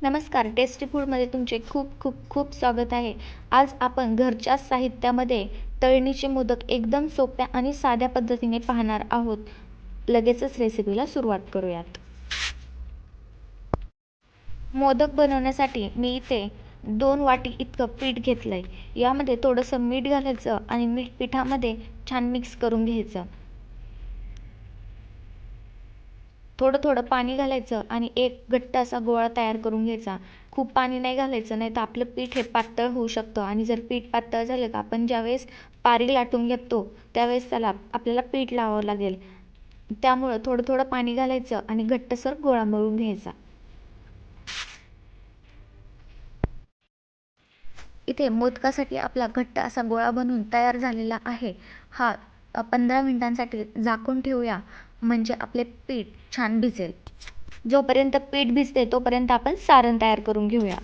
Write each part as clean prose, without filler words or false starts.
नमस्कार, टेस्टी फूडमध्ये तुमचे खूप खूप खूप स्वागत आहे. आज आपण घरच्या साहित्यामध्ये तळणीचे मोदक एकदम सोप्या आणि साध्या पद्धतीने पाहणार आहोत. लगेचच रेसिपीला सुरुवात करूयात. मोदक बनवण्यासाठी मी इथे 2 वाटी इतकं पीठ घेतलंय. यामध्ये थोडंसं मीठ घालायचं आणि मीठ पिठामध्ये छान मिक्स करून घ्यायचं. थोडं थोडं पाणी घालायचं आणि एक घट्ट असा गोळा तयार करून घ्यायचा. खूप पाणी नाही घालायचं, नाही तर आपलं पीठ हे पातळ होऊ शकतं आणि जर पीठ पातळ झालं तर आपण ज्यावेळेस पारी लाटून घेतो त्यावेळेस त्याला आपल्याला पीठ लावावं लागेल. त्यामुळं थोडं थोडं पाणी घालायचं आणि घट्टसर गोळा मळून घ्यायचा. इथे मोदकासाठी आपला घट्ट असा गोळा बनवून तयार झालेला आहे. हा 15 मिनिटांसाठी झाकून ठेवूया, म्हणजे आपले पीठ छान भिजेल. जोपर्यंत पीठ भिजते तोपर्यंत आपण सारण तयार करून घेऊया.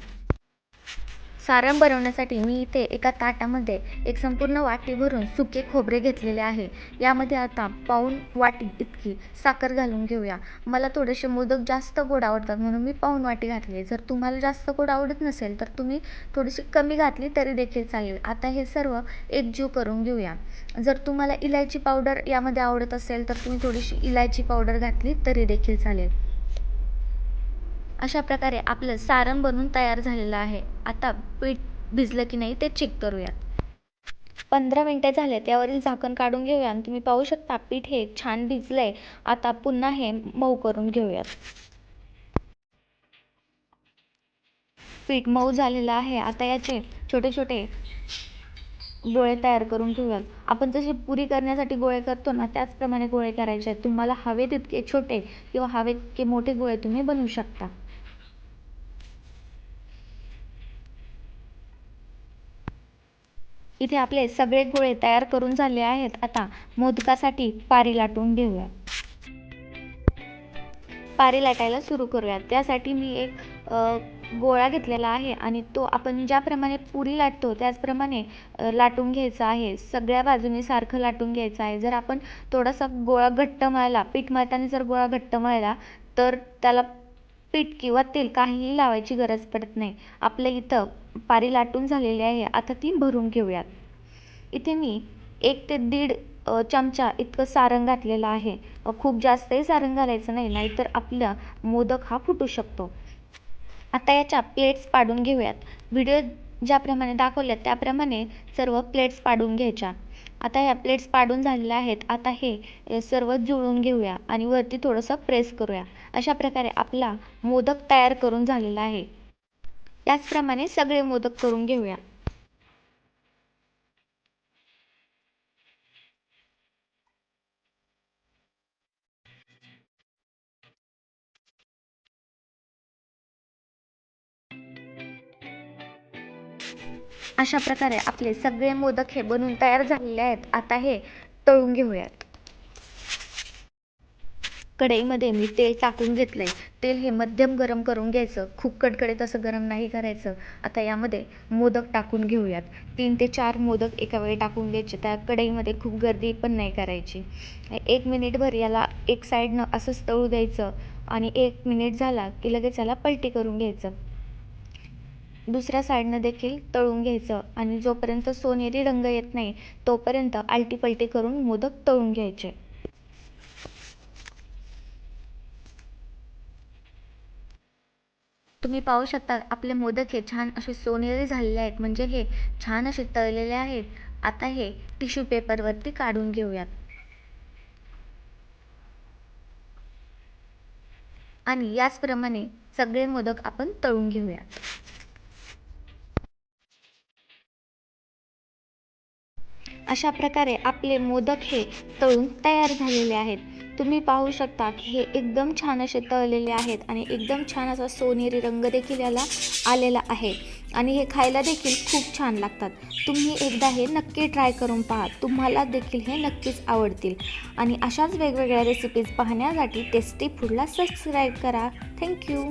सारण बनवण्यासाठी मी इथे एका ताटामध्ये एक संपूर्ण वाटी भरून सुके खोबरे घेतलेले आहे. यामध्ये आता पाऊण वाटी इतकी साखर घालून घेऊया. मला थोडेसे मोदक जास्त गोड आवडतात म्हणून मी पाऊण वाटी घातली. जर तुम्हाला जास्त गोड आवडत नसेल तर तुम्ही थोडीशी कमी घातली तरी देखील चालेल. आता हे सर्व एकजीव करून घेऊया. जर तुम्हाला इलायची पावडर यामध्ये आवडत असेल तर तुम्ही थोडीशी इलायची पावडर घातली तरी देखील चालेल. अशा प्रकारे आपलं सारण बनून तयार झालेलं आहे. आता पीठ भिजलं की नाही ते चेक करूयात. 15 मिनिटे झाले, त्यावरील झाकण काढून घेऊया आणि तुम्ही पाहू शकता पीठ हे छान भिजलंय. आता पुन्हा हे मऊ करून घेऊयात. पीठ मऊ झालेलं आहे. आता याचे छोटे छोटे गोळे तयार करून घेऊयात. आपण जसे पुरी करण्यासाठी गोळे करतो ना, त्याचप्रमाणे गोळे करायचे आहेत. तुम्हाला हवे तितके छोटे किंवा हवे तितके मोठे गोळे तुम्ही बनवू शकता. इथे आपले सगळे गोळे तयार करून झाले आहेत. आता मोदकासाठी पारी लाटून घेऊया. पारी लाटायला सुरू करूया. त्यासाठी मी एक गोळा घेतलेला आहे आणि तो आपण ज्याप्रमाणे पुरी लाटतो त्याचप्रमाणे लाटून घ्यायचा आहे. सगळ्या बाजूनी सारखं लाटून घ्यायचं आहे. जर आपण थोडासा गोळा घट्ट मळला, पीठ मळताना जर गोळा घट्ट मळला तर त्याला पीठ किंवा तेल काहीही लावायची गरज पडत नाही. आपल्या इथं पारी लाटून झालेली आहे. आता ती भरून घेऊयात. इथे मी 1 ते 1.5 चमचा इतकं सारण घातलेलं आहे. खूप जास्तही सारण घालायचं नाही, नाहीतर आपला मोदक हा फुटू शकतो. आता याच्या प्लेट्स पाडून घेऊयात. व्हिडिओ ज्याप्रमाणे दाखवल्यात त्याप्रमाणे सर्व प्लेट्स पाडून घ्यायच्या. आता ह्या प्लेट्स पाडून झालेल्या आहेत. आता हे सर्व जुळवून घेऊया आणि वरती थोडंसं प्रेस करूया. अशा प्रकारे आपला मोदक तयार करून झालेला आहे. याचप्रमाणे सगळे मोदक करून घेऊया. अशा प्रकारे आपले सगळे मोदक हे बनून तयार झालेले आहेत. आता हे तळून घेऊयात. कढईमध्ये मी तेल टाकून घेतलंय. तेल हे मध्यम गरम करून घ्यायचं. खूप कडकडीत असं गरम नाही करायचं. आता यामध्ये मोदक टाकून घेऊयात. 3 ते 4 मोदक एका वेळी टाकून घ्यायचे. त्या कढईमध्ये खूप गर्दी पण नाही करायची. 1 मिनिटभर याला एक साईडनं असंच तळू द्यायचं आणि 1 मिनिट झाला की लगेच याला पलटी करून घ्यायचं. दुसऱ्या साईडनं देखील तळून घ्यायचं आणि जोपर्यंत सोनेरी रंग येत नाही तोपर्यंत आलटी पलटी करून मोदक तळून घ्यायचे. तुम्ही पाहू शकता आपले मोदक हे छान असे सोनेरी झालेले आहेत, म्हणजे हे छान असे तळलेले आहेत. आता हे टिश्यू पेपरवरती काढून घेऊयात आणि याचप्रमाणे सगळे मोदक आपण तळून घेऊयात. अशा प्रकारे आपले मोदक हे तळून तयार झालेले आहेत. तुम्ही पाहू शकता हे एकदम छान असे तळलेले आहेत आणि एकदम छान असा सोनेरी रंग देखील याला आलेला आहे आणि हे खायला देखील खूप छान लागतात. तुम्ही एकदा हे नक्की ट्राय करून पहा. तुम्हाला देखील हे नक्कीच आवडतील आणि अशाच वेगवेगळ्या रेसिपीज पाहण्यासाठी टेस्टी फूडला सबस्क्राईब करा. थँक्यू.